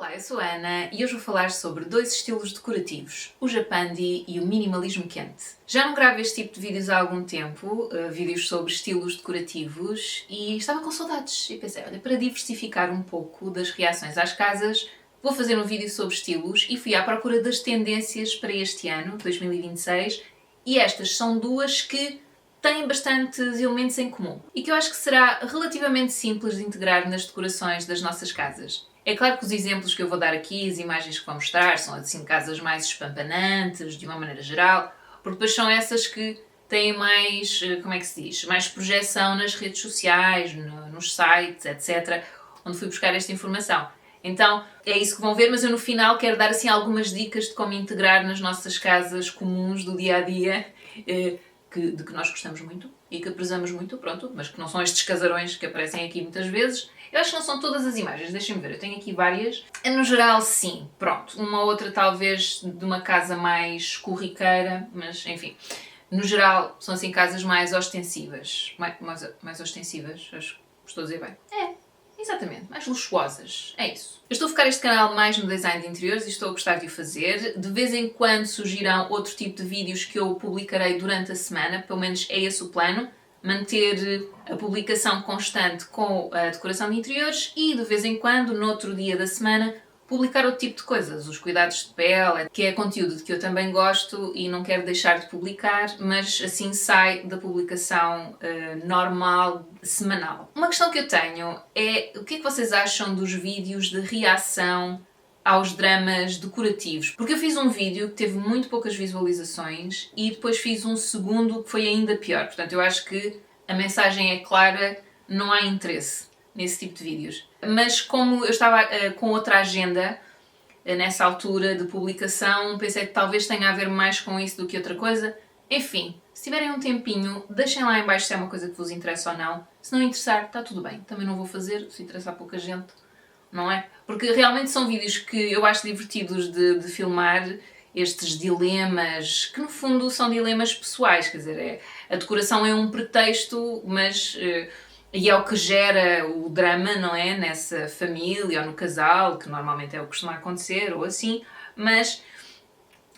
Olá, eu sou a Ana e hoje vou falar sobre dois estilos decorativos, o Japandi e o minimalismo quente. Já não gravo este tipo de vídeos há algum tempo, vídeos sobre estilos decorativos, e estava com saudades e pensei, olha, para diversificar um pouco das reações às casas, vou fazer um vídeo sobre estilos e fui à procura das tendências para este ano, 2026, e estas são duas que têm bastantes elementos em comum e que eu acho que será relativamente simples de integrar nas decorações das nossas casas. É claro que os exemplos que eu vou dar aqui, as imagens que vou mostrar, são assim casas mais espampanantes, de uma maneira geral, porque depois são essas que têm mais, como é que se diz, mais projeção nas redes sociais, nos sites, etc., onde fui buscar esta informação. Então, é isso que vão ver, mas eu no final quero dar assim algumas dicas de como integrar nas nossas casas comuns do dia-a-dia, de que nós gostamos muito e que prezamos muito, pronto, mas que não são estes casarões que aparecem aqui muitas vezes. Eu acho que não são todas as imagens, deixem-me ver, eu tenho aqui várias. No geral, sim, pronto. Uma outra talvez de uma casa mais corriqueira, mas enfim. No geral, são assim casas mais ostensivas. Mais ostensivas, acho que estou a dizer bem. Exatamente, mais luxuosas, é isso. Eu estou a focar este canal mais no design de interiores e estou a gostar de o fazer. De vez em quando surgirão outro tipo de vídeos que eu publicarei durante a semana, pelo menos é esse o plano. Manter a publicação constante com a decoração de interiores e de vez em quando, no outro dia da semana, publicar outro tipo de coisas, os cuidados de pele, que é conteúdo de que eu também gosto e não quero deixar de publicar, mas assim sai da publicação normal, semanal. Uma questão que eu tenho é o que é que vocês acham dos vídeos de reação aos dramas decorativos? Porque eu fiz um vídeo que teve muito poucas visualizações e depois fiz um segundo que foi ainda pior. Portanto, eu acho que a mensagem é clara, não há interesse nesse tipo de vídeos. Mas como eu estava com outra agenda nessa altura de publicação, pensei que talvez tenha a ver mais com isso do que outra coisa. Enfim, se tiverem um tempinho, deixem lá em baixo se é uma coisa que vos interessa ou não. Se não interessar, está tudo bem. Também não vou fazer, se interessar pouca gente, não é? Porque realmente são vídeos que eu acho divertidos de filmar, estes dilemas, que no fundo são dilemas pessoais, quer dizer, a decoração é um pretexto, mas e é o que gera o drama, não é? Nessa família ou no casal, que normalmente é o que costuma acontecer, ou assim, mas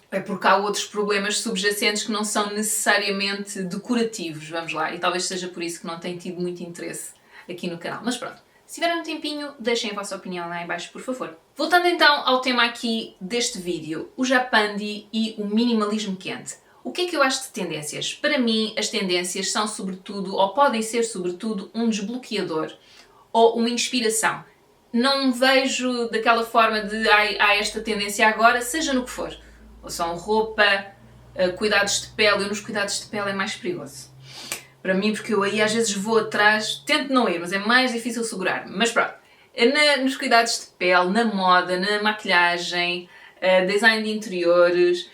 é porque há outros problemas subjacentes que não são necessariamente decorativos, vamos lá, e talvez seja por isso que não tem tido muito interesse aqui no canal. Mas pronto, se tiverem um tempinho, deixem a vossa opinião lá em baixo, por favor. Voltando então ao tema aqui deste vídeo, o Japandi e o minimalismo quente. O que é que eu acho de tendências? Para mim, as tendências são sobretudo, ou podem ser sobretudo, um desbloqueador ou uma inspiração. Não vejo daquela forma de há esta tendência agora, seja no que for. Ou são roupa, cuidados de pele. Eu nos cuidados de pele é mais perigoso. Para mim, porque eu aí às vezes vou atrás, tento não ir, mas é mais difícil segurar-me. Mas pronto, nos cuidados de pele, na moda, na maquilhagem, design de interiores,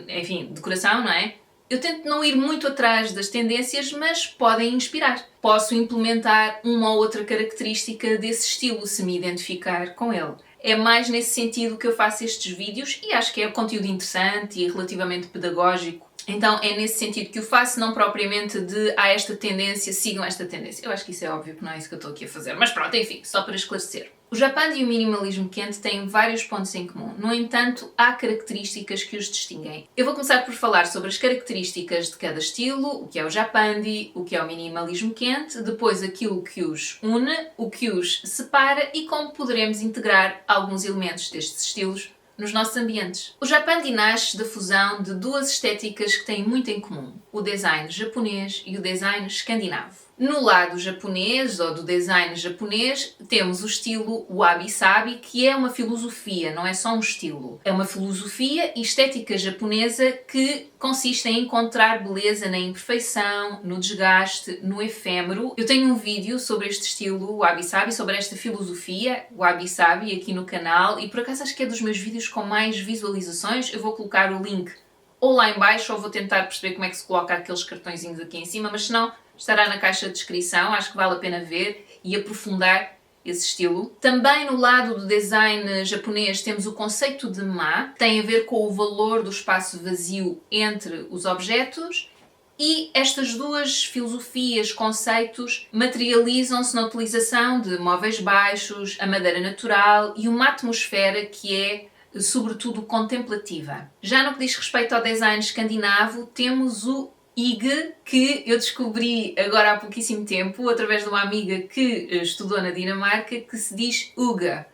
enfim, decoração, não é? Eu tento não ir muito atrás das tendências, mas podem inspirar. Posso implementar uma ou outra característica desse estilo, se me identificar com ele. É mais nesse sentido que eu faço estes vídeos e acho que é conteúdo interessante e relativamente pedagógico. Então é nesse sentido que o faço, não propriamente de esta tendência, sigam esta tendência. Eu acho que isso é óbvio, que não é isso que eu estou aqui a fazer. Mas pronto, enfim, só para esclarecer. O Japandi e o minimalismo quente têm vários pontos em comum. No entanto, há características que os distinguem. Eu vou começar por falar sobre as características de cada estilo, o que é o Japandi, o que é o minimalismo quente, depois aquilo que os une, o que os separa e como poderemos integrar alguns elementos destes estilos nos nossos ambientes. O Japandi nasce da fusão de duas estéticas que têm muito em comum, o design japonês e o design escandinavo. No lado japonês, ou do design japonês, temos o estilo wabi-sabi, que é uma filosofia, não é só um estilo. É uma filosofia e estética japonesa que consiste em encontrar beleza na imperfeição, no desgaste, no efêmero. Eu tenho um vídeo sobre este estilo wabi-sabi, sobre esta filosofia wabi-sabi aqui no canal, e por acaso acho que é dos meus vídeos com mais visualizações. Eu vou colocar o link ou lá em baixo, ou vou tentar perceber como é que se coloca aqueles cartõezinhos aqui em cima, mas se não, estará na caixa de descrição. Acho que vale a pena ver e aprofundar esse estilo. Também no lado do design japonês temos o conceito de ma, que tem a ver com o valor do espaço vazio entre os objetos, E estas duas filosofias, conceitos, materializam-se na utilização de móveis baixos, a madeira natural e uma atmosfera que é, sobretudo, contemplativa. Já no que diz respeito ao design escandinavo, temos o IG, que eu descobri agora há pouquíssimo tempo, através de uma amiga que estudou na Dinamarca, que se diz UGA.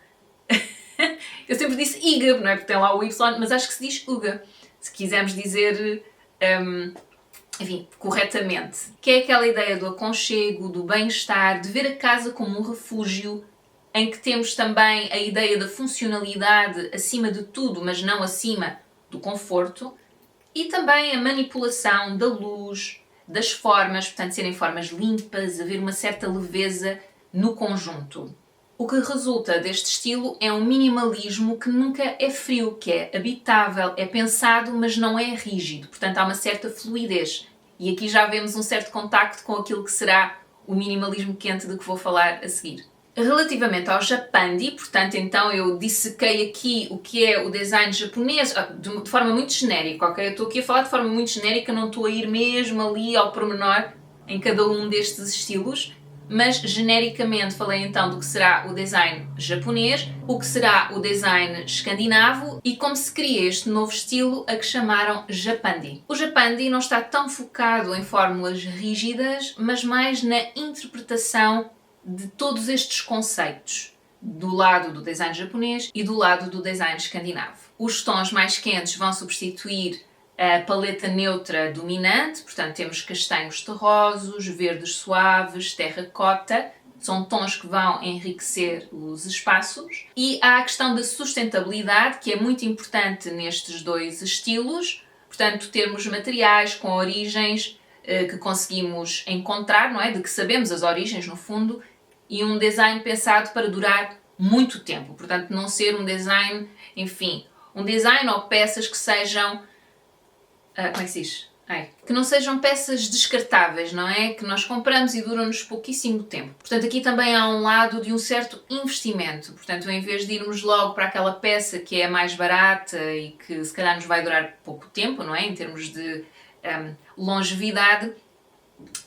Eu sempre disse IGA, não é porque tem lá o Y, mas acho que se diz UGA, se quisermos dizer, enfim, corretamente. Que é aquela ideia do aconchego, do bem-estar, de ver a casa como um refúgio, em que temos também a ideia da funcionalidade acima de tudo, mas não acima do conforto, e também a manipulação da luz, das formas, portanto serem formas limpas, haver uma certa leveza no conjunto. O que resulta deste estilo é um minimalismo que nunca é frio, que é habitável, é pensado, mas não é rígido. Portanto, há uma certa fluidez. E aqui já vemos um certo contacto com aquilo que será o minimalismo quente de que vou falar a seguir. Relativamente ao Japandi, portanto, então eu dissequei aqui o que é o design japonês de forma muito genérica, ok? Eu estou aqui a falar de forma muito genérica, não estou a ir mesmo ali ao pormenor em cada um destes estilos, mas genericamente falei então do que será o design japonês, o que será o design escandinavo e como se cria este novo estilo a que chamaram Japandi. O Japandi não está tão focado em fórmulas rígidas, mas mais na interpretação de todos estes conceitos, do lado do design japonês e do lado do design escandinavo. Os tons mais quentes vão substituir a paleta neutra dominante, portanto temos castanhos terrosos, verdes suaves, terracota, são tons que vão enriquecer os espaços. E há a questão da sustentabilidade, que é muito importante nestes dois estilos, portanto termos materiais com origens que conseguimos encontrar, não é? De que sabemos as origens no fundo, e um design pensado para durar muito tempo, portanto não ser um design, enfim, um design ou peças que sejam como é que se diz? Que não sejam peças descartáveis, não é? Que nós compramos e duram-nos pouquíssimo tempo. Portanto, aqui também há um lado de um certo investimento. Portanto, em vez de irmos logo para aquela peça que é mais barata e que se calhar nos vai durar pouco tempo, não é? Em termos de longevidade,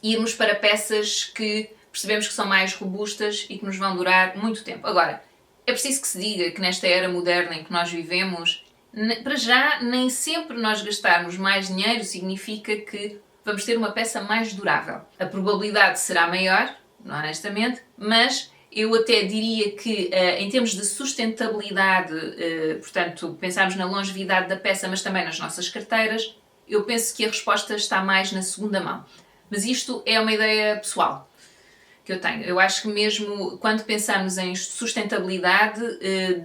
irmos para peças que percebemos que são mais robustas e que nos vão durar muito tempo. Agora, é preciso que se diga que nesta era moderna em que nós vivemos, para já, nem sempre nós gastarmos mais dinheiro significa que vamos ter uma peça mais durável. A probabilidade será maior, honestamente, mas eu até diria que em termos de sustentabilidade, portanto, pensarmos na longevidade da peça, mas também nas nossas carteiras, eu penso que a resposta está mais na segunda mão. Mas isto é uma ideia pessoal que eu tenho. Eu acho que mesmo quando pensamos em sustentabilidade,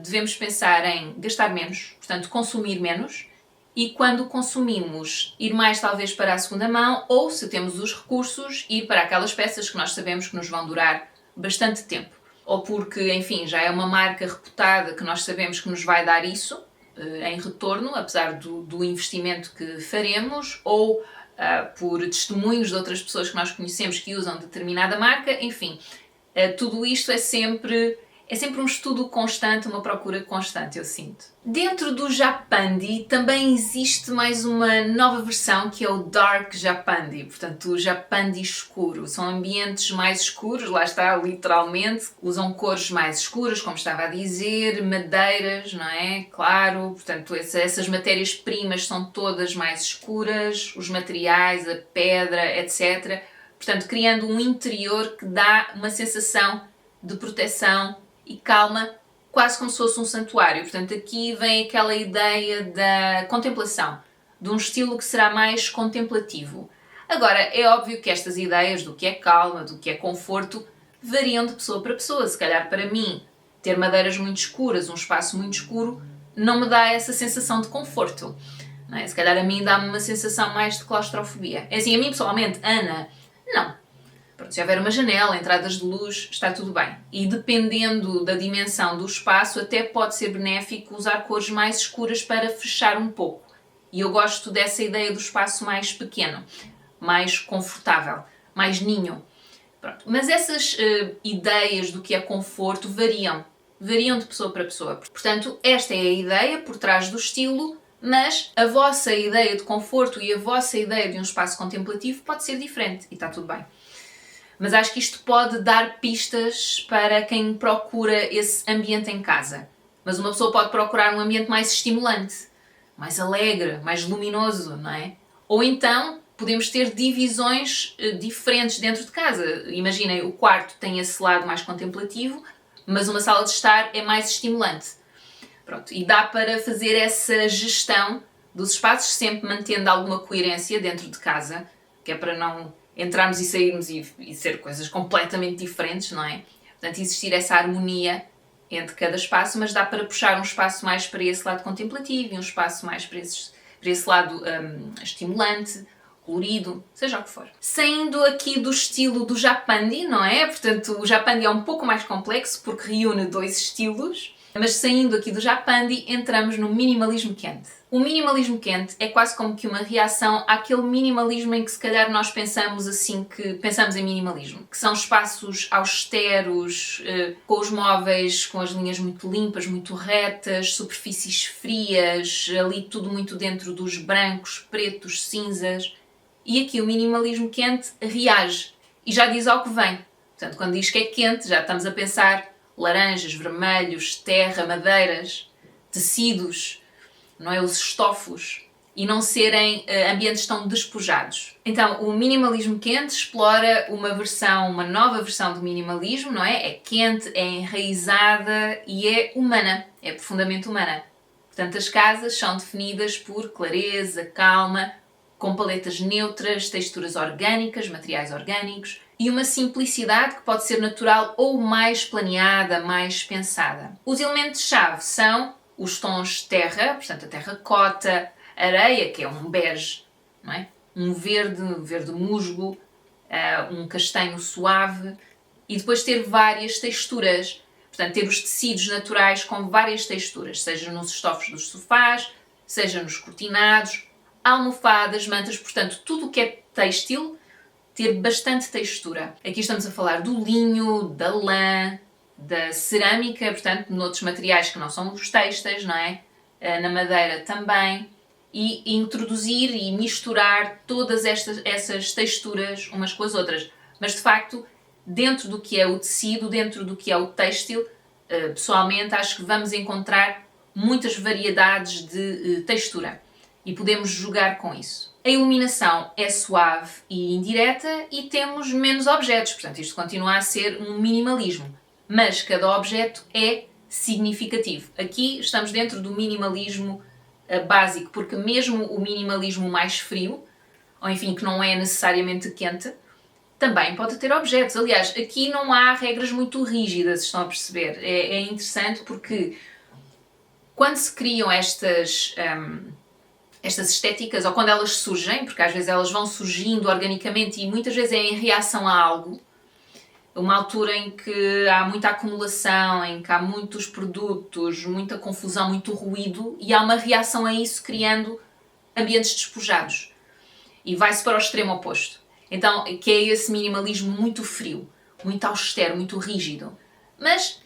devemos pensar em gastar menos, portanto consumir menos, e quando consumimos ir mais talvez para a segunda mão, ou se temos os recursos, ir para aquelas peças que nós sabemos que nos vão durar bastante tempo. Ou porque, enfim, já é uma marca reputada que nós sabemos que nos vai dar isso em retorno, apesar do investimento que faremos, ou por testemunhos de outras pessoas que nós conhecemos que usam determinada marca, enfim, tudo isto é sempre um estudo constante, uma procura constante, eu sinto. Dentro do Japandi também existe mais uma nova versão que é o Dark Japandi, portanto o Japandi escuro. São ambientes mais escuros, lá está, literalmente, usam cores mais escuras, como estava a dizer, madeiras, não é? Claro, portanto essas matérias-primas são todas mais escuras, os materiais, a pedra, etc. Portanto, criando um interior que dá uma sensação de proteção e calma, quase como se fosse um santuário. Portanto, aqui vem aquela ideia da contemplação, de um estilo que será mais contemplativo. Agora, é óbvio que estas ideias do que é calma, do que é conforto, variam de pessoa para pessoa. Se calhar para mim, ter madeiras muito escuras, um espaço muito escuro, não me dá essa sensação de conforto. Não é? Se calhar a mim dá-me uma sensação mais de claustrofobia. É assim, a mim pessoalmente, Ana, não. Pronto, se houver uma janela, entradas de luz, está tudo bem. E dependendo da dimensão do espaço, até pode ser benéfico usar cores mais escuras para fechar um pouco. E eu gosto dessa ideia do espaço mais pequeno, mais confortável, mais ninho. Pronto. Mas essas ideias do que é conforto variam de pessoa para pessoa. Portanto, esta é a ideia por trás do estilo, mas a vossa ideia de conforto e a vossa ideia de um espaço contemplativo pode ser diferente e está tudo bem. Mas acho que isto pode dar pistas para quem procura esse ambiente em casa. Mas uma pessoa pode procurar um ambiente mais estimulante, mais alegre, mais luminoso, não é? Ou então podemos ter divisões diferentes dentro de casa. Imaginem, o quarto tem esse lado mais contemplativo, mas uma sala de estar é mais estimulante. Pronto, e dá para fazer essa gestão dos espaços, sempre mantendo alguma coerência dentro de casa, que é para não entrarmos e sairmos e ser coisas completamente diferentes, não é? Portanto, existir essa harmonia entre cada espaço, mas dá para puxar um espaço mais para esse lado contemplativo e um espaço mais para esse lado estimulante, colorido, seja o que for. Saindo aqui do estilo do Japandi, não é? Portanto, o Japandi é um pouco mais complexo porque reúne dois estilos, mas saindo aqui do Japandi, entramos no minimalismo quente. O minimalismo quente é quase como que uma reação àquele minimalismo em que se calhar nós pensamos assim que pensamos em minimalismo, que são espaços austeros, com os móveis, com as linhas muito limpas, muito retas, superfícies frias, ali tudo muito dentro dos brancos, pretos, cinzas. E aqui o minimalismo quente reage e já diz ao que vem. Portanto, quando diz que é quente, já estamos a pensar laranjas, vermelhos, terra, madeiras, tecidos, não é? Os estofos, e não serem ambientes tão despojados. Então, o minimalismo quente explora uma nova versão do minimalismo, não é? É quente, é enraizada e é humana, é profundamente humana. Portanto, as casas são definidas por clareza, calma, com paletas neutras, texturas orgânicas, materiais orgânicos e uma simplicidade que pode ser natural ou mais planeada, mais pensada. Os elementos-chave são os tons terra, portanto a terracota, areia, que é um bege, não é? Um verde musgo, um castanho suave e depois ter várias texturas, portanto ter os tecidos naturais com várias texturas, seja nos estofos dos sofás, seja nos cortinados, almofadas, mantas, portanto tudo o que é têxtil ter bastante textura. Aqui estamos a falar do linho, da lã, da cerâmica, portanto, noutros materiais que não são os têxteis, não é? Na madeira também. E introduzir e misturar todas essas texturas umas com as outras. Mas, de facto, dentro do que é o tecido, dentro do que é o têxtil, pessoalmente acho que vamos encontrar muitas variedades de textura. E podemos jogar com isso. A iluminação é suave e indireta e temos menos objetos, portanto isto continua a ser um minimalismo, mas cada objeto é significativo. Aqui estamos dentro do minimalismo básico, porque mesmo o minimalismo mais frio, ou enfim, que não é necessariamente quente, também pode ter objetos. Aliás, aqui não há regras muito rígidas, estão a perceber? É interessante porque quando se criam estas estéticas, ou quando elas surgem, porque às vezes elas vão surgindo organicamente e muitas vezes é em reação a algo, uma altura em que há muita acumulação, em que há muitos produtos, muita confusão, muito ruído, e há uma reação a isso criando ambientes despojados. E vai-se para o extremo oposto. Então, que é esse minimalismo muito frio, muito austero, muito rígido. Mas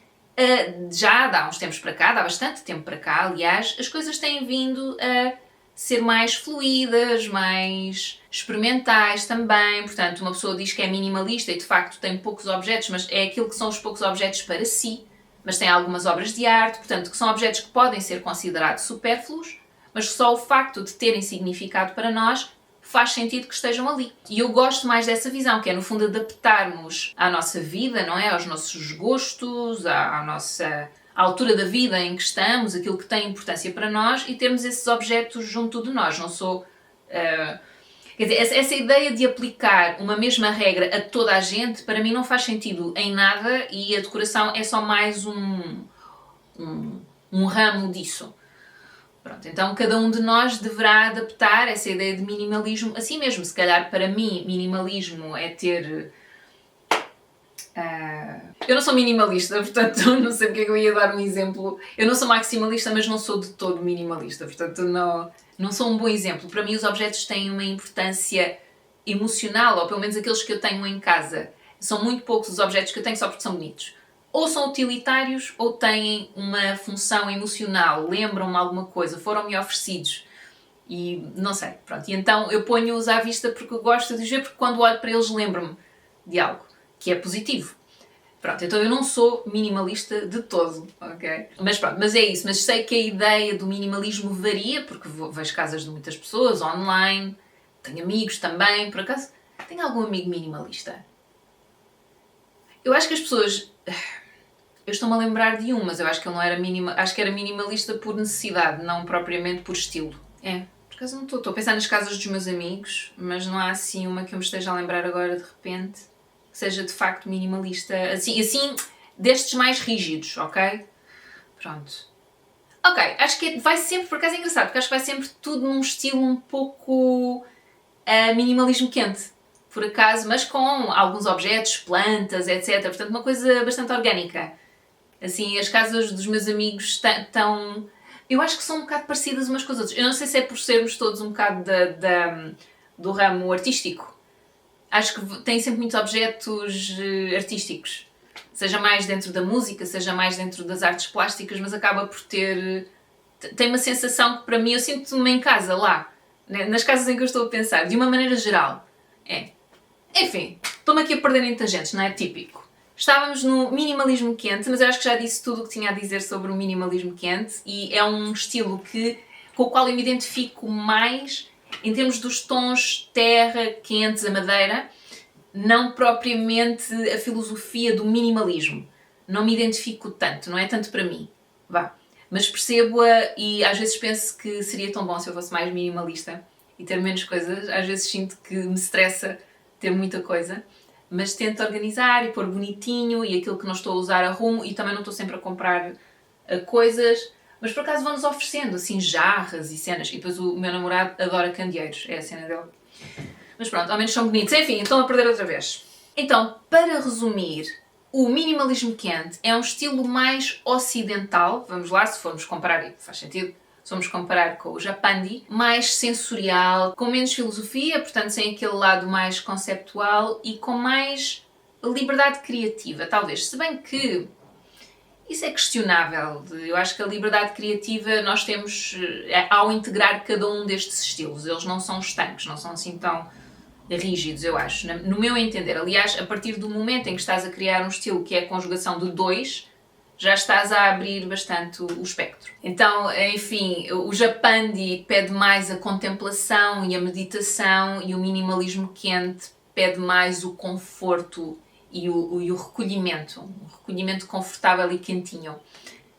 já há uns tempos para cá, há bastante tempo para cá, aliás, as coisas têm vindo a ser mais fluídas, mais experimentais também. Portanto, uma pessoa diz que é minimalista e de facto tem poucos objetos, mas é aquilo que são os poucos objetos para si, mas tem algumas obras de arte, portanto, que são objetos que podem ser considerados supérfluos, mas que só o facto de terem significado para nós faz sentido que estejam ali. E eu gosto mais dessa visão, que é no fundo adaptarmos à nossa vida, não é? Aos nossos gostos, à nossa altura da vida em que estamos, aquilo que tem importância para nós e termos esses objetos junto de nós. Não sou... quer dizer, essa ideia de aplicar uma mesma regra a toda a gente, para mim não faz sentido em nada e a decoração é só mais um ramo disso. Pronto, então cada um de nós deverá adaptar essa ideia de minimalismo a si mesmo. Se calhar para mim minimalismo é ter... eu não sou minimalista, portanto não sei porque é que eu ia dar um exemplo. Eu não sou maximalista, mas não sou de todo minimalista, portanto não sou um bom exemplo. Para mim os objetos têm uma importância emocional, ou pelo menos aqueles que eu tenho em casa. São muito poucos os objetos que eu tenho só porque são bonitos. ou são utilitários ou têm uma função emocional, lembram-me alguma coisa, foram-me oferecidos e não sei, pronto. E então eu ponho-os à vista porque eu gosto de os ver, porque quando olho para eles lembro-me de algo que é positivo. Pronto, então eu não sou minimalista de todo, ok? Mas pronto, mas é isso. Mas sei que a ideia do minimalismo varia, porque vejo casas de muitas pessoas, online, tenho amigos também, por acaso, tenho algum amigo minimalista? Eu acho que as pessoas... Eu estou-me a lembrar de um, mas eu acho que ele não era acho que era minimalista por necessidade, não propriamente por estilo. É, por acaso não estou a pensar nas casas dos meus amigos, mas não há assim uma que eu me esteja a lembrar agora de repente, que seja de facto minimalista, assim destes mais rígidos, ok? Pronto. Ok, acho que vai sempre, por acaso é engraçado, porque acho que vai sempre tudo num estilo um pouco minimalismo quente, por acaso, mas com alguns objetos, plantas, etc. Portanto, uma coisa bastante orgânica. Assim, as casas dos meus amigos estão... Eu acho que são um bocado parecidas umas com as outras. Eu não sei se é por sermos todos um bocado do ramo artístico. Acho que têm sempre muitos objetos artísticos. Seja mais dentro da música, seja mais dentro das artes plásticas, mas acaba por ter... Tem uma sensação que para mim, eu sinto-me em casa lá. Né? Nas casas em que eu estou a pensar, de uma maneira geral. É. Enfim, estou-me aqui a perder em tangentes, não é? Típico. Estávamos no minimalismo quente, mas eu acho que já disse tudo o que tinha a dizer sobre o minimalismo quente e é um estilo com o qual eu me identifico mais em termos dos tons terra, quentes, a madeira, não propriamente a filosofia do minimalismo. Não me identifico tanto, não é tanto para mim. Vá. Mas percebo-a e às vezes penso que seria tão bom se eu fosse mais minimalista e ter menos coisas. Às vezes sinto que me estressa ter muita coisa. Mas tento organizar e pôr bonitinho e aquilo que não estou a usar arrumo e também não estou sempre a comprar coisas, mas por acaso vão-nos oferecendo assim jarras e cenas e depois o meu namorado adora candeeiros, é a cena dele. Mas pronto, ao menos são bonitos. Enfim, estão a perder outra vez. Então, para resumir, o minimalismo quente é um estilo mais ocidental, vamos lá, se formos comparar, e faz sentido, se formos comparar com o Japandi, mais sensorial, com menos filosofia, portanto sem aquele lado mais conceptual e com mais liberdade criativa, talvez. Se bem que isso é questionável. Eu acho que a liberdade criativa nós temos ao integrar cada um destes estilos. Eles não são estanques, não são assim tão rígidos, eu acho, no meu entender. Aliás, a partir do momento em que estás a criar um estilo que é a conjugação de dois, já estás a abrir bastante o espectro. Então, enfim, o Japandi pede mais a contemplação e a meditação e o minimalismo quente pede mais o conforto e o recolhimento. Um recolhimento confortável e quentinho.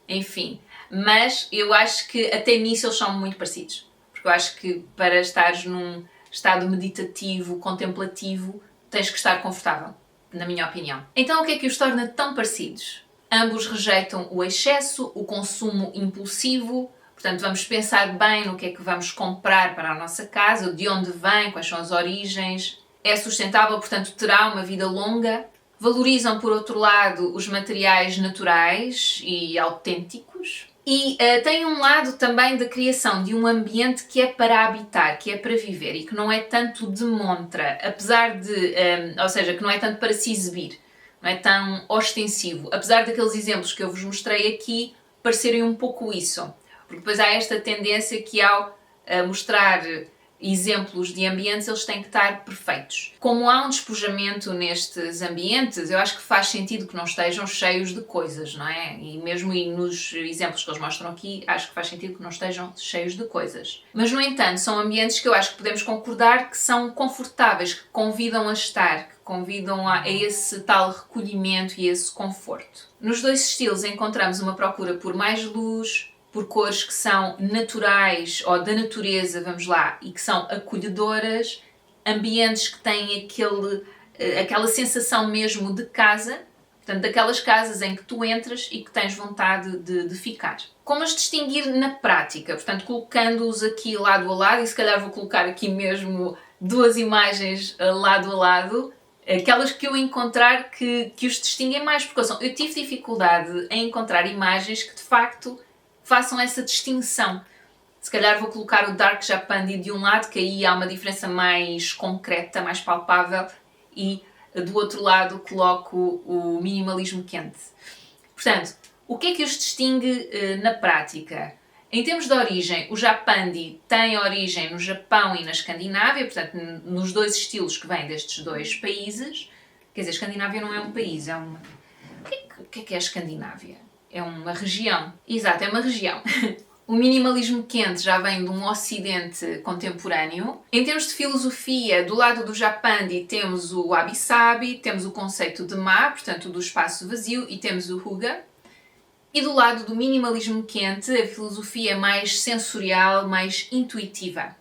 Enfim, mas eu acho que até nisso eles são muito parecidos. Porque eu acho que para estares num estado meditativo, contemplativo, tens que estar confortável, na minha opinião. Então o que é que os torna tão parecidos? Ambos rejeitam o excesso, o consumo impulsivo, portanto vamos pensar bem no que é que vamos comprar para a nossa casa, de onde vem, quais são as origens. É sustentável, portanto terá uma vida longa. Valorizam, por outro lado, os materiais naturais e autênticos. E tem um lado também da criação de um ambiente que é para habitar, que é para viver e que não é tanto de montra, apesar de, ou seja, que não é tanto para se exibir. Não é tão ostensivo, apesar daqueles exemplos que eu vos mostrei aqui parecerem um pouco isso. Porque depois há esta tendência que ao mostrar exemplos de ambientes, eles têm que estar perfeitos. Como há um despojamento nestes ambientes, eu acho que faz sentido que não estejam cheios de coisas, não é? E mesmo nos exemplos que eles mostram aqui, acho que faz sentido que não estejam cheios de coisas. Mas, no entanto, são ambientes que eu acho que podemos concordar que são confortáveis, que convidam a estar, que convidam a esse tal recolhimento e esse conforto. Nos dois estilos encontramos uma procura por mais luz, por cores que são naturais ou da natureza, vamos lá, e que são acolhedoras, ambientes que têm aquela sensação mesmo de casa, portanto, daquelas casas em que tu entras e que tens vontade de ficar. Como as distinguir na prática? Portanto, colocando-os aqui lado a lado, e se calhar vou colocar aqui mesmo duas imagens lado a lado, aquelas que eu encontrar que os distinguem mais, porque eu tive dificuldade em encontrar imagens que de facto façam essa distinção. Se calhar vou colocar o Dark Japandi de um lado, que aí há uma diferença mais concreta, mais palpável, e do outro lado coloco o minimalismo quente. Portanto, o que é que os distingue na prática? Em termos de origem, o Japandi tem origem no Japão e na Escandinávia, portanto, nos dois estilos que vêm destes dois países. Quer dizer, a Escandinávia não é um país, é uma... O que é a Escandinávia? É uma região. Exato, é uma região. O minimalismo quente já vem de um ocidente contemporâneo. Em termos de filosofia, do lado do Japandi temos o wabi-sabi, temos o conceito de ma, portanto do espaço vazio, e temos o Huga. E do lado do minimalismo quente, a filosofia é mais sensorial, mais intuitiva.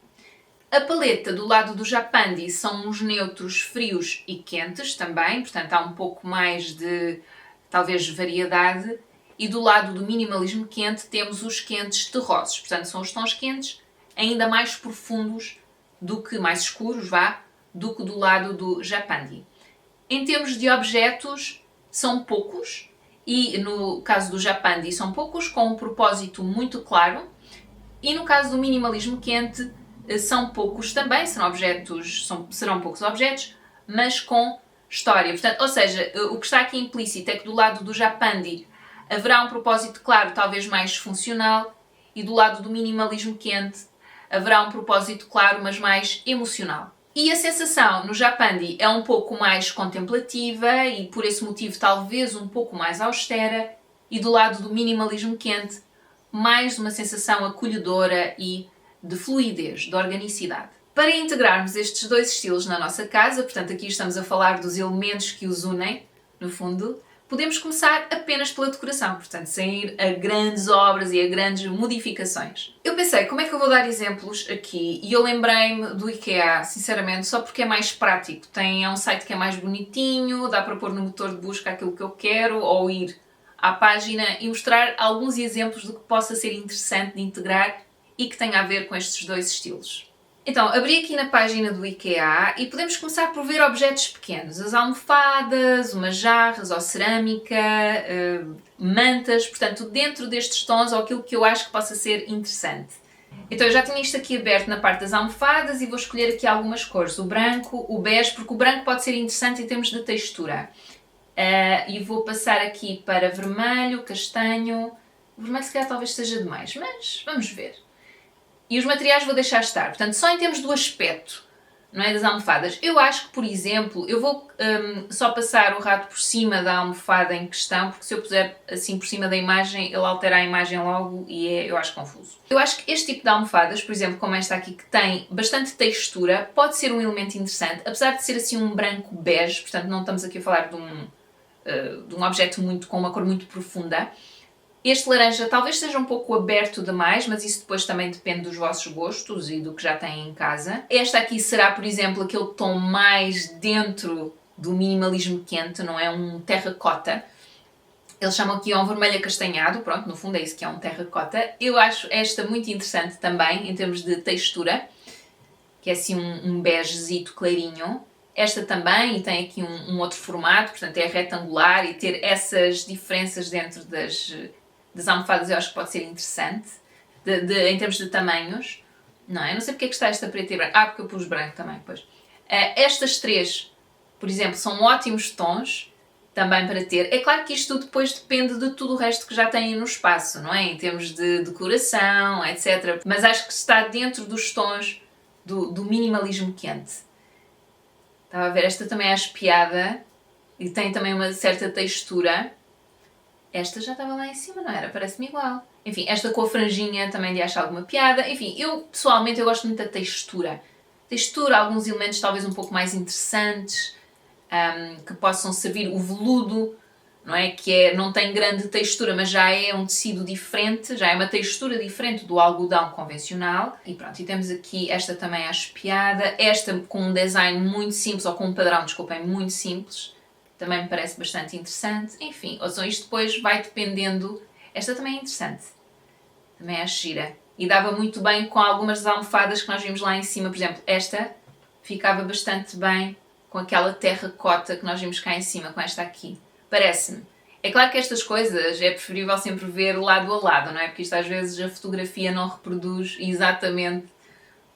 A paleta do lado do Japandi são os neutros frios e quentes também, portanto há um pouco mais de, talvez, variedade. E do lado do minimalismo quente temos os quentes terrosos, portanto são os tons quentes ainda mais profundos do que, mais escuros, do que do lado do Japandi. Em termos de objetos, são poucos, e no caso do Japandi são poucos, com um propósito muito claro, e no caso do minimalismo quente são poucos também, serão poucos objetos, mas com história. Portanto, ou seja, o que está aqui implícito é que do lado do Japandi haverá um propósito claro, talvez mais funcional, e do lado do minimalismo quente haverá um propósito claro, mas mais emocional. E a sensação no Japandi é um pouco mais contemplativa e, por esse motivo, talvez um pouco mais austera, e do lado do minimalismo quente, mais uma sensação acolhedora e de fluidez, de organicidade. Para integrarmos estes dois estilos na nossa casa, portanto aqui estamos a falar dos elementos que os unem, no fundo, podemos começar apenas pela decoração, portanto sem ir a grandes obras e a grandes modificações. Eu pensei, como é que eu vou dar exemplos aqui? E eu lembrei-me do IKEA, sinceramente, só porque é mais prático. É um site que é mais bonitinho, dá para pôr no motor de busca aquilo que eu quero, ou ir à página e mostrar alguns exemplos do que possa ser interessante de integrar e que tenha a ver com estes dois estilos. Então, abri aqui na página do IKEA e podemos começar por ver objetos pequenos. As almofadas, umas jarras ou cerâmica, mantas, portanto, dentro destes tons ou aquilo que eu acho que possa ser interessante. Então, eu já tinha isto aqui aberto na parte das almofadas e vou escolher aqui algumas cores. O branco, o bege, porque o branco pode ser interessante em termos de textura. E vou passar aqui para vermelho, castanho. O vermelho se calhar talvez seja demais, mas vamos ver. E os materiais vou deixar estar. Portanto, só em termos do aspecto, não é, das almofadas. Eu acho que, por exemplo, eu vou só passar o rato por cima da almofada em questão, porque se eu puser assim por cima da imagem, ele altera a imagem logo e eu acho confuso. Eu acho que este tipo de almofadas, por exemplo, como esta aqui, que tem bastante textura, pode ser um elemento interessante, apesar de ser assim um branco bege, portanto não estamos aqui a falar de um objeto com uma cor muito profunda. Este laranja talvez seja um pouco aberto demais, mas isso depois também depende dos vossos gostos e do que já têm em casa. Esta aqui será, por exemplo, aquele tom mais dentro do minimalismo quente, não é? Um terracota. Eles chamam aqui um vermelho acastanhado, pronto, no fundo é isso que é um terracota. Eu acho esta muito interessante também, em termos de textura, que é assim um begezito clarinho. Esta também, e tem aqui um outro formato, portanto é retangular, e ter essas diferenças dentro das almofadas eu acho que pode ser interessante, em termos de tamanhos. Não, eu não sei porque é que está esta preta e branca. Ah, porque eu pus branco também, pois. Estas três, por exemplo, são ótimos tons também para ter. É claro que isto depois depende de tudo o resto que já têm no espaço, não é? Em termos de decoração, etc. Mas acho que está dentro dos tons do minimalismo quente. Estava a ver, esta também é espiada e tem também uma certa textura. Esta já estava lá em cima, não era? Parece-me igual. Enfim, esta com a franjinha também lhe acho alguma piada. Enfim, pessoalmente eu gosto muito da textura. Textura, alguns elementos talvez um pouco mais interessantes, que possam servir o veludo, não é? Não tem grande textura, mas já é um tecido diferente, já é uma textura diferente do algodão convencional. E pronto, e temos aqui esta também acho piada. Esta com um design muito simples, ou com um padrão, desculpem, muito simples. Também me parece bastante interessante. Enfim, ouçam, isto depois vai dependendo. Esta também é interessante. Também acho gira. E dava muito bem com algumas das almofadas que nós vimos lá em cima. Por exemplo, esta ficava bastante bem com aquela terracota que nós vimos cá em cima, com esta aqui. Parece-me. É claro que estas coisas é preferível sempre ver lado a lado, não é? Porque isto às vezes a fotografia não reproduz exatamente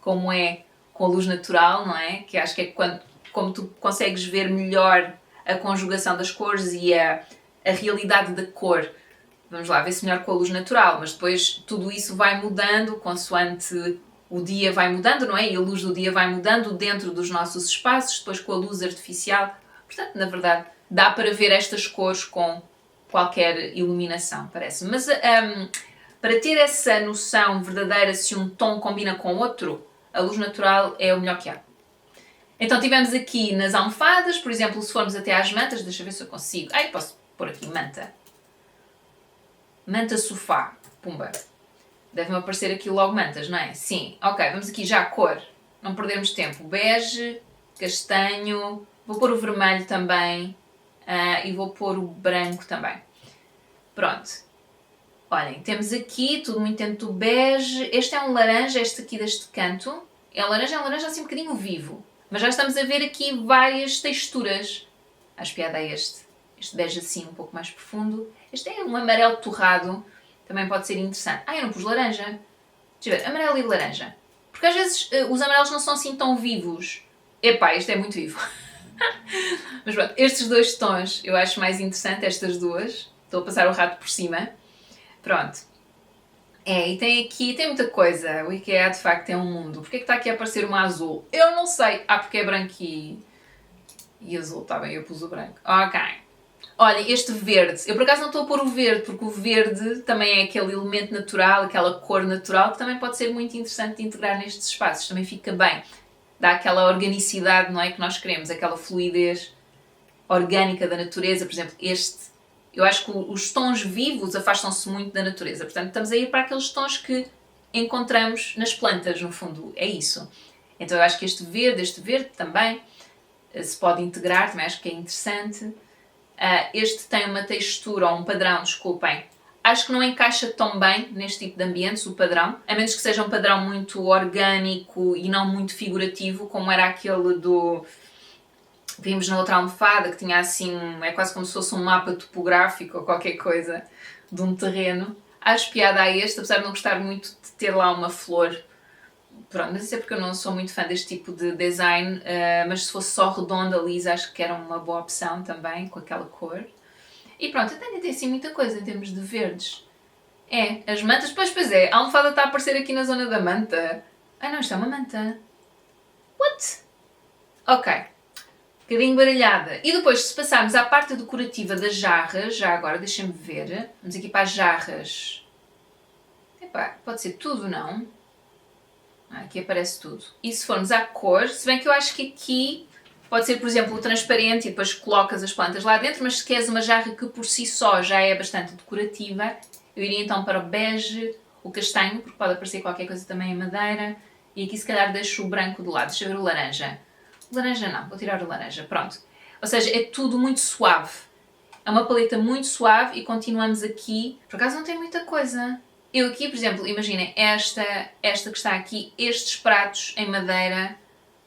como é com a luz natural, não é? Que acho que é como tu consegues ver melhor a conjugação das cores e a a realidade da cor. Vamos lá ver se melhor com a luz natural, mas depois tudo isso vai mudando consoante o dia vai mudando, não é? E a luz do dia vai mudando dentro dos nossos espaços, depois com a luz artificial. Portanto, na verdade, dá para ver estas cores com qualquer iluminação, parece-me. Mas para ter essa noção verdadeira se um tom combina com outro, a luz natural é o melhor que há. Então tivemos aqui nas almofadas, por exemplo, se formos até às mantas, deixa eu ver se eu consigo. Posso pôr aqui manta. Manta sofá. Pumba. Devem aparecer aqui logo mantas, não é? Sim. Ok, vamos aqui já a cor. Não perdermos tempo. Bege, castanho. Vou pôr o vermelho também. E vou pôr o branco também. Pronto. Olhem, temos aqui tudo muito dentro do bege. Este é um laranja, este aqui deste canto. É um laranja assim um bocadinho vivo. Mas já estamos a ver aqui várias texturas. Acho piada a este. Este bege assim um pouco mais profundo. Este é um amarelo torrado. Também pode ser interessante. Eu não pus laranja. Deixa eu ver, amarelo e laranja. Porque às vezes os amarelos não são assim tão vivos. Este é muito vivo. Mas pronto, estes dois tons eu acho mais interessante, estas duas. Estou a passar o rato por cima. Pronto. E tem muita coisa. O IKEA de facto é um mundo. Porquê é que está aqui a aparecer uma azul? Eu não sei. Porque é branco e azul. Está bem, eu pus o branco. Ok. Olha, este verde. Eu por acaso não estou a pôr o verde, porque o verde também é aquele elemento natural, aquela cor natural, que também pode ser muito interessante de integrar nestes espaços. Também fica bem. Dá aquela organicidade, não é, que nós queremos. Aquela fluidez orgânica da natureza. Por exemplo, este. Eu acho que os tons vivos afastam-se muito da natureza. Portanto, estamos a ir para aqueles tons que encontramos nas plantas, no fundo. É isso. Então, eu acho que este verde também se pode integrar. Também acho que é interessante. Este tem uma textura, ou um padrão, desculpem. Acho que não encaixa tão bem neste tipo de ambientes, o padrão. A menos que seja um padrão muito orgânico e não muito figurativo, como era aquele do... Vimos na outra almofada, que tinha assim, é quase como se fosse um mapa topográfico ou qualquer coisa de um terreno. Acho piada a este, apesar de não gostar muito de ter lá uma flor. Pronto, mas isso é porque eu não sou muito fã deste tipo de design, mas se fosse só redonda, lisa, acho que era uma boa opção também, com aquela cor. E pronto, até nem tem assim muita coisa em termos de verdes. As mantas, pois é, a almofada está a aparecer aqui na zona da manta. Não, isto é uma manta. What? Ok. Um bocadinho baralhada. E depois, se passarmos à parte decorativa das jarras, já agora, deixem-me ver. Vamos aqui para as jarras. Pode ser tudo, não? Aqui aparece tudo. E se formos à cor, se bem que eu acho que aqui pode ser, por exemplo, o transparente e depois colocas as plantas lá dentro, mas se queres uma jarra que por si só já é bastante decorativa, eu iria então para o bege, o castanho, porque pode aparecer qualquer coisa também em madeira, e aqui se calhar deixo o branco de lado. Deixa eu ver o laranja. O laranja não, vou tirar o laranja, pronto. Ou seja, é tudo muito suave. É uma paleta muito suave e continuamos aqui. Por acaso não tem muita coisa. Eu aqui, por exemplo, imaginem, esta que está aqui, estes pratos em madeira,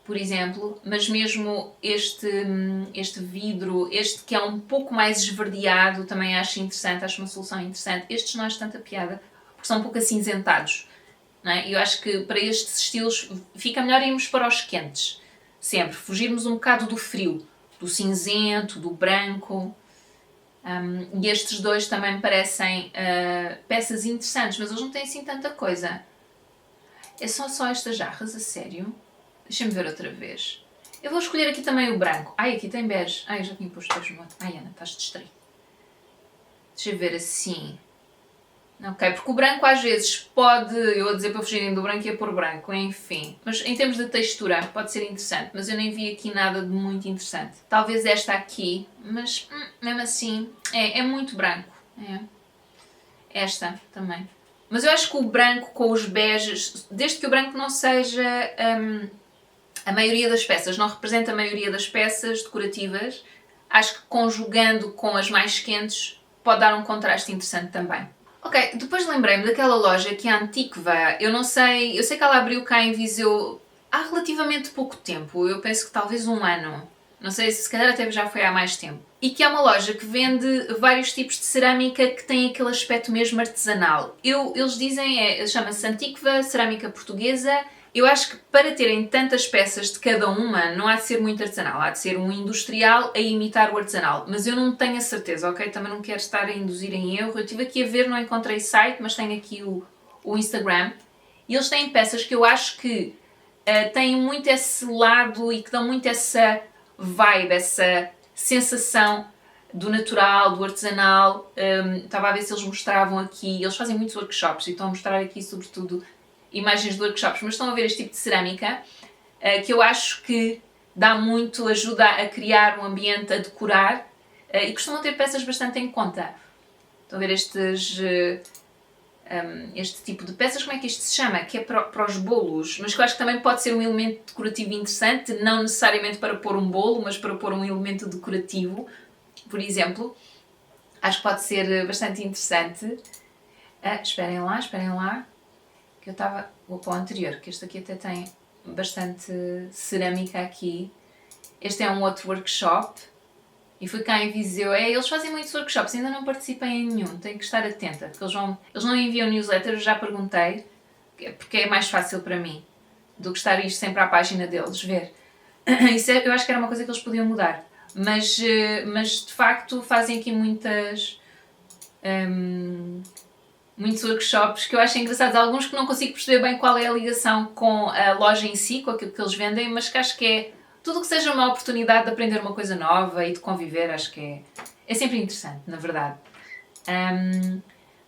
por exemplo, mas mesmo este vidro, este que é um pouco mais esverdeado, também acho interessante, acho uma solução interessante. Estes não acho tanta piada, porque são um pouco acinzentados, não é? Eu acho que para estes estilos fica melhor irmos para os quentes. Sempre, fugirmos um bocado do frio, do cinzento, do branco. E estes dois também me parecem peças interessantes, mas eles não têm assim tanta coisa. São só estas jarras, a sério? Deixa-me ver outra vez. Eu vou escolher aqui também o branco. Aqui tem bege. Eu já tinha posto dois no outro. Ana, estás distraída. Deixa eu ver assim. Ok, porque o branco às vezes pode, eu a dizer para fugirem do branco e a pôr branco, enfim. Mas em termos de textura pode ser interessante, mas eu nem vi aqui nada de muito interessante. Talvez esta aqui, mas mesmo assim é muito branco. Esta também. Mas eu acho que o branco com os beges, desde que o branco não seja a maioria das peças, não representa a maioria das peças decorativas, acho que conjugando com as mais quentes pode dar um contraste interessante também. Ok, depois lembrei-me daquela loja que é a Antiqua. Eu sei que ela abriu cá em Viseu há relativamente pouco tempo, eu penso que talvez um ano. Não sei se calhar até já foi há mais tempo. E que é uma loja que vende vários tipos de cerâmica que tem aquele aspecto mesmo artesanal. Eles dizem, chama-se Antiqua Cerâmica Portuguesa, Eu acho que para terem tantas peças de cada uma, não há de ser muito artesanal, há de ser um industrial a imitar o artesanal. Mas eu não tenho a certeza, ok? Também não quero estar a induzir em erro. Eu estive aqui a ver, não encontrei site, mas tenho aqui o Instagram. E eles têm peças que eu acho que têm muito esse lado e que dão muito essa vibe, essa sensação do natural, do artesanal. Estava a ver se eles mostravam aqui, eles fazem muitos workshops e estão a mostrar aqui sobretudo imagens de workshops, mas estão a ver este tipo de cerâmica que eu acho que dá muito, ajuda a criar um ambiente, a decorar e costumam ter peças bastante em conta. Estão a ver este tipo de peças, como é que isto se chama? Que é para os bolos, mas que eu acho que também pode ser um elemento decorativo interessante, não necessariamente para pôr um bolo, mas para pôr um elemento decorativo, por exemplo. Acho que pode ser bastante interessante. Esperem lá, que eu estava... Vou para o anterior, que este aqui até tem bastante cerâmica aqui. Este é um outro workshop. E fui cá em Viseu. Eles fazem muitos workshops, ainda não participei em nenhum, tenho que estar atenta, porque eles não enviam newsletter, eu já perguntei, porque é mais fácil para mim do que estar isto sempre à página deles, ver. Isso eu acho que era uma coisa que eles podiam mudar, mas de facto fazem aqui muitos workshops que eu acho engraçados, alguns que não consigo perceber bem qual é a ligação com a loja em si, com aquilo que eles vendem, mas que acho que é tudo o que seja uma oportunidade de aprender uma coisa nova e de conviver, acho que é sempre interessante, na verdade.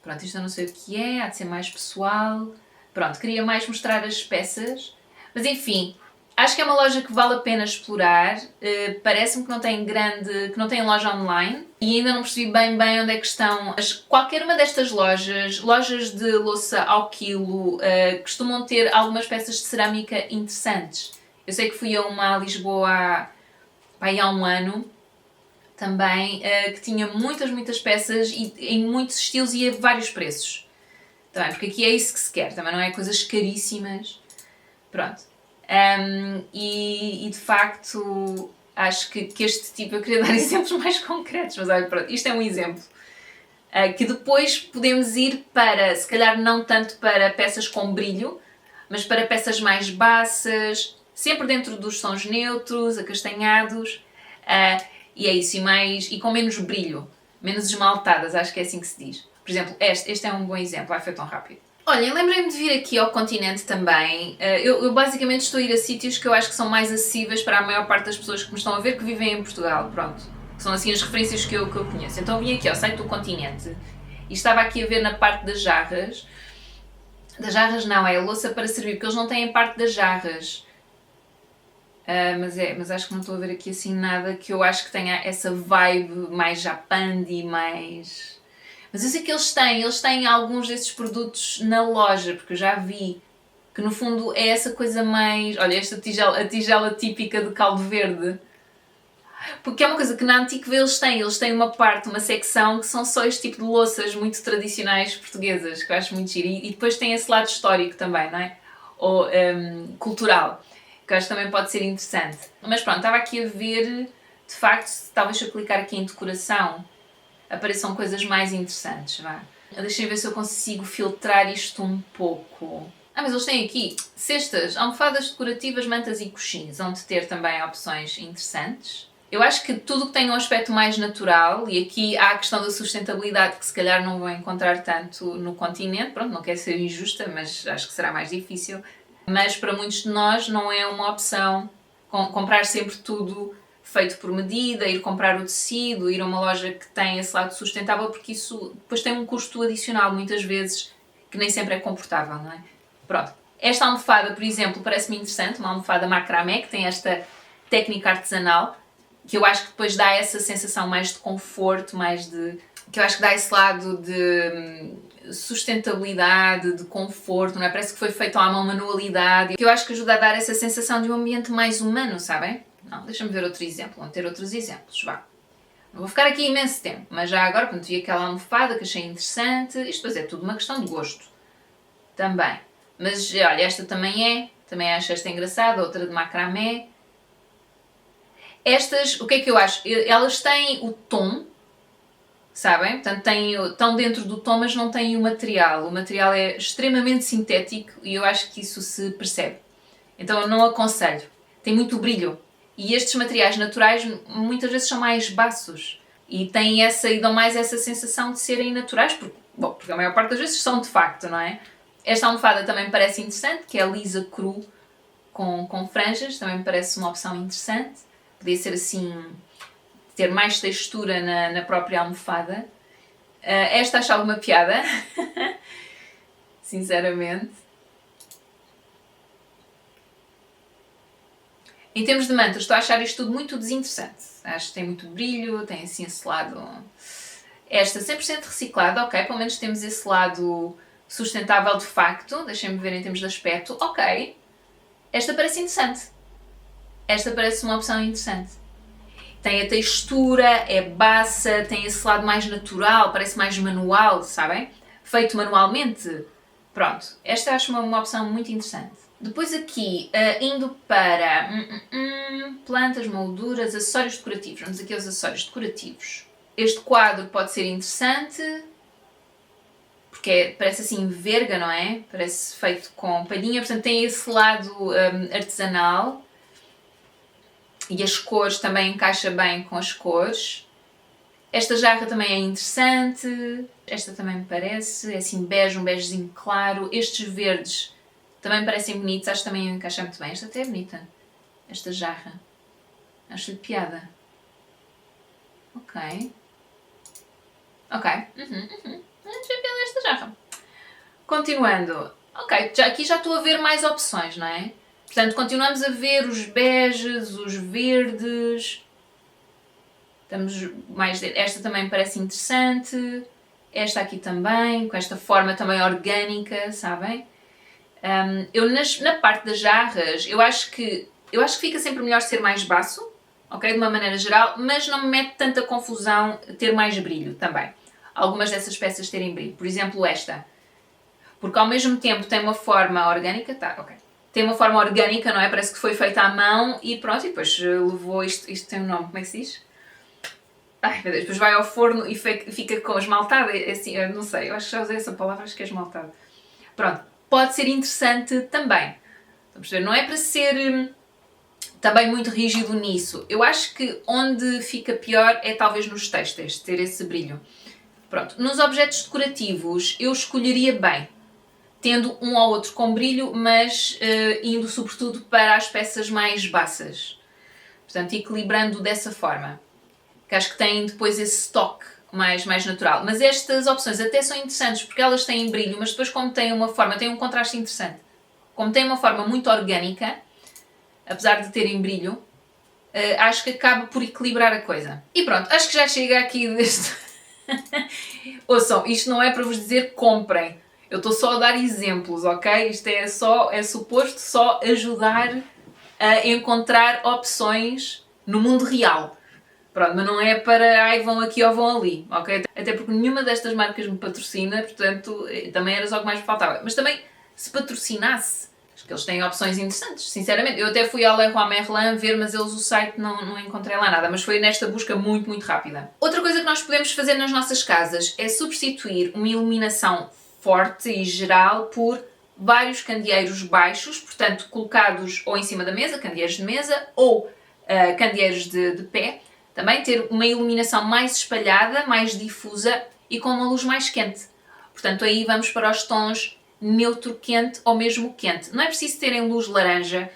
Pronto, isto eu não sei o que é, há de ser mais pessoal. Pronto, queria mais mostrar as peças, mas enfim, acho que é uma loja que vale a pena explorar. Parece-me que não tem loja online e ainda não percebi bem onde é que estão. Qualquer uma destas lojas de louça ao quilo, costumam ter algumas peças de cerâmica interessantes. Eu sei que fui a uma a Lisboa há um ano também, que tinha muitas peças e em muitos estilos e a vários preços. Também, porque aqui é isso que se quer, também não é coisas caríssimas. Pronto. E de facto acho que este tipo, eu queria dar exemplos mais concretos, mas olha, pronto, isto é um exemplo. Que depois podemos ir para, se calhar não tanto para peças com brilho, mas para peças mais baças, sempre dentro dos sons neutros, acastanhados, e é isso, e com menos brilho, menos esmaltadas, acho que é assim que se diz. Por exemplo, este é um bom exemplo, foi tão rápido. Olhem, lembrei-me de vir aqui ao continente também. Eu basicamente estou a ir a sítios que eu acho que são mais acessíveis para a maior parte das pessoas que me estão a ver que vivem em Portugal, pronto. Que são assim as referências que eu conheço. Então vim aqui ao site do continente e estava aqui a ver na parte das jarras. Das jarras não, é a louça para servir, porque eles não têm a parte das jarras. Mas acho que não estou a ver aqui assim nada que eu acho que tenha essa vibe mais japandi, mais... Mas eu sei que eles têm alguns desses produtos na loja, porque eu já vi que no fundo é essa coisa mais... Olha, a tigela típica de caldo verde. Porque é uma coisa que na Antiqua eles têm uma parte, uma secção que são só este tipo de louças muito tradicionais portuguesas, que eu acho muito giro. E depois tem esse lado histórico também, não é? Ou cultural, que eu acho que também pode ser interessante. Mas pronto, estava aqui a ver, de facto, talvez se eu clicar aqui em decoração, apareçam coisas mais interessantes, vá. Deixem ver se eu consigo filtrar isto um pouco. Mas eles têm aqui cestas, almofadas decorativas, mantas e coxins, onde ter também opções interessantes. Eu acho que tudo que tem um aspecto mais natural, e aqui há a questão da sustentabilidade que se calhar não vou encontrar tanto no continente, pronto, não quero ser injusta, mas acho que será mais difícil. Mas para muitos de nós não é uma opção comprar sempre tudo feito por medida, ir comprar o tecido, ir a uma loja que tem esse lado sustentável, porque isso depois tem um custo adicional, muitas vezes, que nem sempre é confortável, não é? Pronto. Esta almofada, por exemplo, parece-me interessante, uma almofada macramé, que tem esta técnica artesanal, que eu acho que depois dá essa sensação mais de conforto, que eu acho que dá esse lado de sustentabilidade, de conforto, não é? Parece que foi feito à mão, manualidade, que eu acho que ajuda a dar essa sensação de um ambiente mais humano, sabem? Não, deixa-me ver outro exemplo, vamos ter outros exemplos, vá. Não vou ficar aqui imenso tempo, mas já agora, quando vi aquela almofada que achei interessante, isto depois é tudo uma questão de gosto, também. Mas, olha, esta também acho esta engraçada, outra de macramé. Estas, o que é que eu acho? Elas têm o tom, sabem? Portanto, estão dentro do tom, mas não têm o material. O material é extremamente sintético e eu acho que isso se percebe. Então eu não aconselho. Tem muito brilho. E estes materiais naturais muitas vezes são mais baços e têm e dão mais essa sensação de serem naturais, porque a maior parte das vezes são de facto, não é? Esta almofada também me parece interessante, que é lisa cru com franjas, também me parece uma opção interessante. Podia ser assim, ter mais textura na própria almofada. Esta acho alguma piada, sinceramente. Em termos de mantas, estou a achar isto tudo muito desinteressante. Acho que tem muito brilho, tem assim esse lado... Esta 100% reciclada, ok, pelo menos temos esse lado sustentável de facto. Deixem-me ver em termos de aspecto. Ok, esta parece interessante. Esta parece uma opção interessante. Tem a textura, é baça, tem esse lado mais natural, parece mais manual, sabem? Feito manualmente. Pronto, esta acho uma opção muito interessante. Depois aqui, indo para plantas, molduras, acessórios decorativos. Vamos aqui aos acessórios decorativos. Este quadro pode ser interessante, porque parece assim verga, não é? Parece feito com palhinha, portanto tem esse lado artesanal. E as cores também encaixa bem com as cores. Esta jarra também é interessante. Esta também me parece, é assim bege, um begezinho claro. Estes verdes também parecem bonitos, acho que também encaixa muito bem. Esta até é bonita, esta jarra. Acho-lhe piada. Ok. Ok. Deixa eu ver esta jarra. Continuando. Ok, aqui já estou a ver mais opções, não é? Portanto, continuamos a ver os beges, os verdes. Estamos mais... Esta também me parece interessante. Esta aqui também, com esta forma também orgânica, sabem? Eu na parte das jarras, eu acho que fica sempre melhor ser mais baço, ok? De uma maneira geral, mas não me mete tanta confusão ter mais brilho também. Algumas dessas peças terem brilho. Por exemplo, esta. Porque ao mesmo tempo tem uma forma orgânica, tá, ok. Tem uma forma orgânica, não é? Parece que foi feita à mão e pronto, e depois levou isto tem um nome, como é que se diz? Ai meu Deus, depois vai ao forno e fica com esmaltado, assim, eu não sei, eu acho que já usei essa palavra, acho que é esmaltado. Pronto, pode ser interessante também. Estão a perceber? Não é para ser também muito rígido nisso. Eu acho que onde fica pior é talvez nos têxteis, ter esse brilho. Pronto, nos objetos decorativos eu escolheria bem, tendo um ou outro com brilho, mas indo sobretudo para as peças mais baças. Portanto, equilibrando dessa forma. Que acho que têm depois esse toque mais natural. Mas estas opções até são interessantes, porque elas têm brilho, mas depois como têm uma forma, têm um contraste interessante. Como têm uma forma muito orgânica, apesar de terem brilho, acho que acaba por equilibrar a coisa. E pronto, acho que já chega aqui deste... Ouçam, isto não é para vos dizer comprem. Eu estou só a dar exemplos, ok? Isto é suposto só ajudar a encontrar opções no mundo real. Pronto, mas não é para ai vão aqui ou vão ali, ok? Até porque nenhuma destas marcas me patrocina, portanto também era só o que mais me faltava. Mas também, se patrocinasse, acho que eles têm opções interessantes, sinceramente. Eu até fui ao Leroy Merlin ver, mas eles o site não encontrei lá nada, mas foi nesta busca muito rápida. Outra coisa que nós podemos fazer nas nossas casas é substituir uma iluminação forte e geral por vários candeeiros baixos, portanto colocados ou em cima da mesa, candeeiros de mesa, ou candeeiros de pé. Também ter uma iluminação mais espalhada, mais difusa e com uma luz mais quente. Portanto, aí vamos para os tons neutro quente ou mesmo quente. Não é preciso terem luz laranja,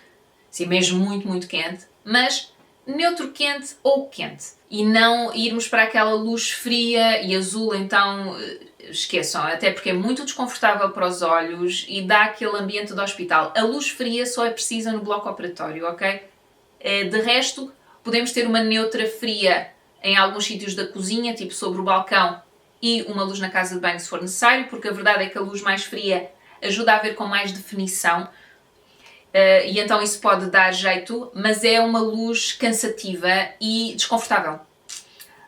se mesmo muito quente, mas neutro quente ou quente. E não irmos para aquela luz fria e azul, então esqueçam, até porque é muito desconfortável para os olhos e dá aquele ambiente de hospital. A luz fria só é precisa no bloco operatório, ok? De resto, podemos ter uma neutra fria em alguns sítios da cozinha, tipo sobre o balcão, e uma luz na casa de banho se for necessário, porque a verdade é que a luz mais fria ajuda a ver com mais definição, e então isso pode dar jeito, mas é uma luz cansativa e desconfortável.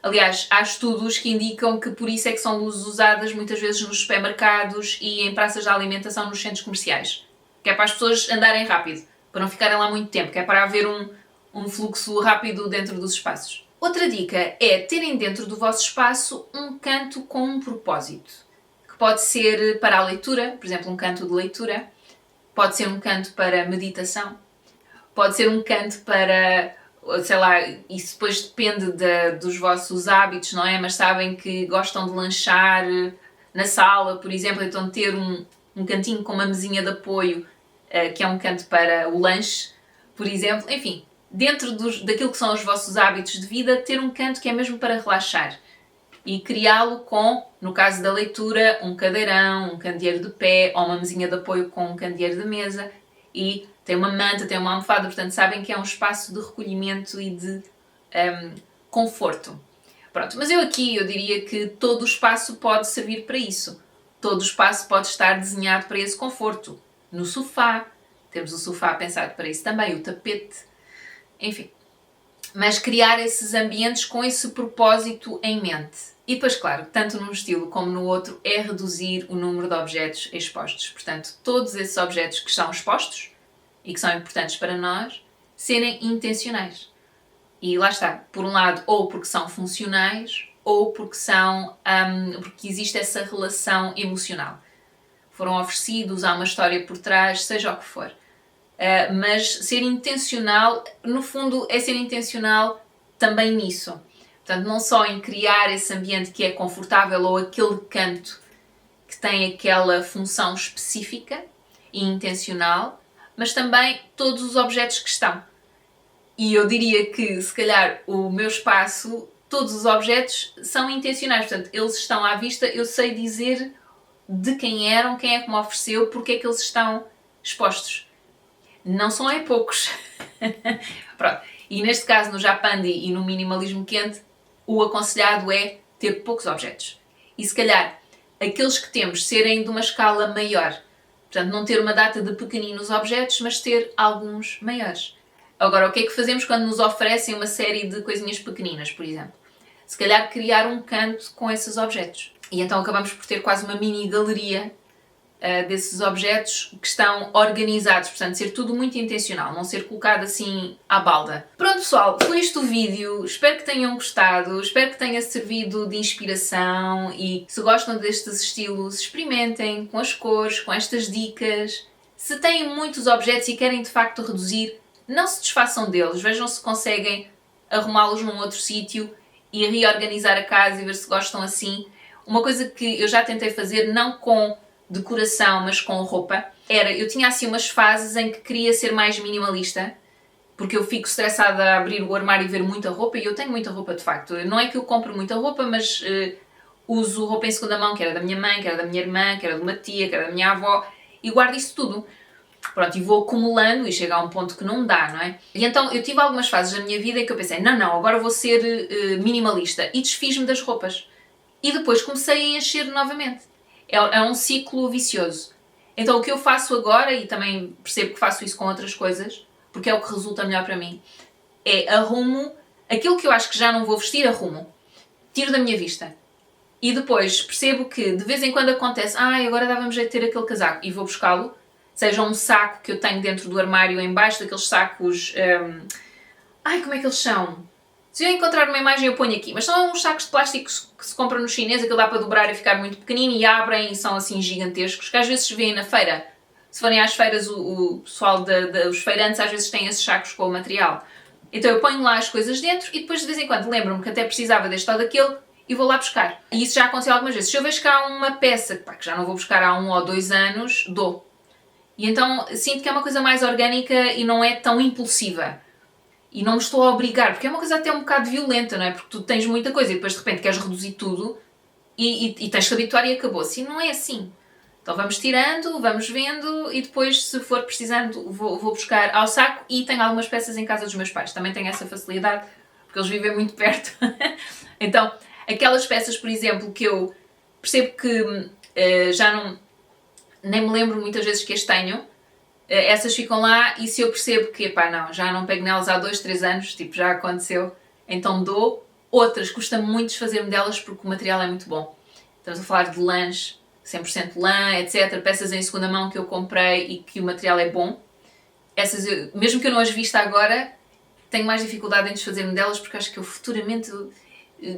Aliás, há estudos que indicam que por isso é que são luzes usadas muitas vezes nos supermercados e em praças de alimentação nos centros comerciais. Que é para as pessoas andarem rápido, para não ficarem lá muito tempo, que é para haver um fluxo rápido dentro dos espaços. Outra dica é terem dentro do vosso espaço um canto com um propósito. Que pode ser para a leitura, por exemplo, um canto de leitura. Pode ser um canto para meditação. pode ser um canto para, sei lá, isso depois depende dos vossos hábitos, não é? Mas sabem que gostam de lanchar na sala, por exemplo, então ter um cantinho com uma mesinha de apoio, que é um canto para o lanche, por exemplo. Enfim, dentro daquilo que são os vossos hábitos de vida, ter um canto que é mesmo para relaxar. E criá-lo com, no caso da leitura, um cadeirão, um candeeiro de pé ou uma mesinha de apoio com um candeeiro de mesa. E tem uma manta, tem uma almofada, portanto sabem que é um espaço de recolhimento e de conforto. Pronto, mas eu diria que todo o espaço pode servir para isso. Todo o espaço pode estar desenhado para esse conforto. No sofá, temos o sofá pensado para isso também, o tapete, enfim. Mas criar esses ambientes com esse propósito em mente. E depois, claro, tanto num estilo como no outro, é reduzir o número de objetos expostos. Portanto, todos esses objetos que estão expostos e que são importantes para nós, serem intencionais. E lá está, por um lado, ou porque são funcionais, ou porque porque existe essa relação emocional. Foram oferecidos, há uma história por trás, seja o que for. Mas ser intencional, no fundo, é ser intencional também nisso. Portanto, não só em criar esse ambiente que é confortável ou aquele canto que tem aquela função específica e intencional, mas também todos os objetos que estão. E eu diria que, se calhar, o meu espaço, todos os objetos são intencionais. Portanto, eles estão à vista, eu sei dizer de quem eram, quem é que me ofereceu, porque é que eles estão expostos. Não são poucos. Pronto. E neste caso, no Japandi e no minimalismo quente, o aconselhado é ter poucos objetos. E se calhar, aqueles que temos serem de uma escala maior. Portanto, não ter uma data de pequeninos objetos, mas ter alguns maiores. Agora, o que é que fazemos quando nos oferecem uma série de coisinhas pequeninas, por exemplo? Se calhar criar um canto com esses objetos. E então acabamos por ter quase uma mini galeria desses objetos que estão organizados, portanto ser tudo muito intencional, não ser colocado assim à balda. Pronto pessoal, foi este o vídeo, espero que tenham gostado, espero que tenha servido de inspiração e se gostam destes estilos, experimentem com as cores, com estas dicas. Se têm muitos objetos e querem de facto reduzir, não se desfaçam deles, vejam se conseguem arrumá-los num outro sítio e reorganizar a casa e ver se gostam assim. Uma coisa que eu já tentei fazer, não com decoração, mas com roupa, eu tinha assim umas fases em que queria ser mais minimalista, porque eu fico estressada a abrir o armário e ver muita roupa, e eu tenho muita roupa de facto. Não é que eu compro muita roupa, mas uso roupa em segunda mão, que era da minha mãe, que era da minha irmã, que era de uma tia, que era da minha avó, e guardo isso tudo. Pronto, e vou acumulando e chega a um ponto que não dá, não é? E então eu tive algumas fases da minha vida em que eu pensei, não, agora vou ser minimalista, e desfiz-me das roupas. E depois comecei a encher novamente. É um ciclo vicioso. Então o que eu faço agora, e também percebo que faço isso com outras coisas, porque é o que resulta melhor para mim, é arrumo aquilo que eu acho que já não vou vestir, arrumo. Tiro da minha vista. E depois percebo que de vez em quando acontece, agora dava-me jeito de ter aquele casaco, e vou buscá-lo, seja um saco que eu tenho dentro do armário, em baixo daqueles sacos... como é que eles são? Se eu encontrar uma imagem eu ponho aqui, mas são uns sacos de plástico que se compram no chinês, aquilo dá para dobrar e ficar muito pequenino e abrem e são assim gigantescos, que às vezes se vêem na feira. Se forem às feiras, o pessoal os feirantes às vezes têm esses sacos com o material. Então eu ponho lá as coisas dentro e depois de vez em quando lembro-me que até precisava deste ou daquele e vou lá buscar. E isso já aconteceu algumas vezes. Se eu vejo que há uma peça que já não vou buscar há 1 ou 2 anos, dou. E então sinto que é uma coisa mais orgânica e não é tão impulsiva. E não me estou a obrigar, porque é uma coisa até um bocado violenta, não é? Porque tu tens muita coisa e depois de repente queres reduzir tudo e tens que habituar e acabou-se. E não é assim. Então vamos tirando, vamos vendo e depois, se for precisando, vou buscar ao saco e tenho algumas peças em casa dos meus pais. Também tenho essa facilidade, porque eles vivem muito perto. Então, aquelas peças, por exemplo, que eu percebo que já não... nem me lembro muitas vezes que as tenho, essas ficam lá e se eu percebo que, já não pego nelas há 2, 3 anos, tipo, já aconteceu, então dou. Outras, custa muito desfazer-me delas porque o material é muito bom. Estamos a falar de lãs, 100% lã, etc. Peças em segunda mão que eu comprei e que o material é bom. Essas, mesmo que eu não as vista agora, tenho mais dificuldade em desfazer-me delas porque acho que eu futuramente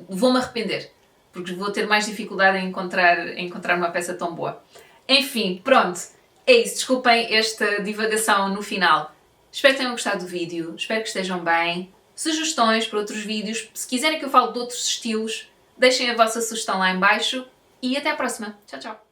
vou-me arrepender. Porque vou ter mais dificuldade em encontrar uma peça tão boa. Enfim, pronto. É isso, desculpem esta divagação no final, Espero que tenham gostado do vídeo, espero que estejam bem. Sugestões para outros vídeos, se quiserem que eu fale de outros estilos, deixem a vossa sugestão lá em baixo e até à próxima. Tchau, tchau!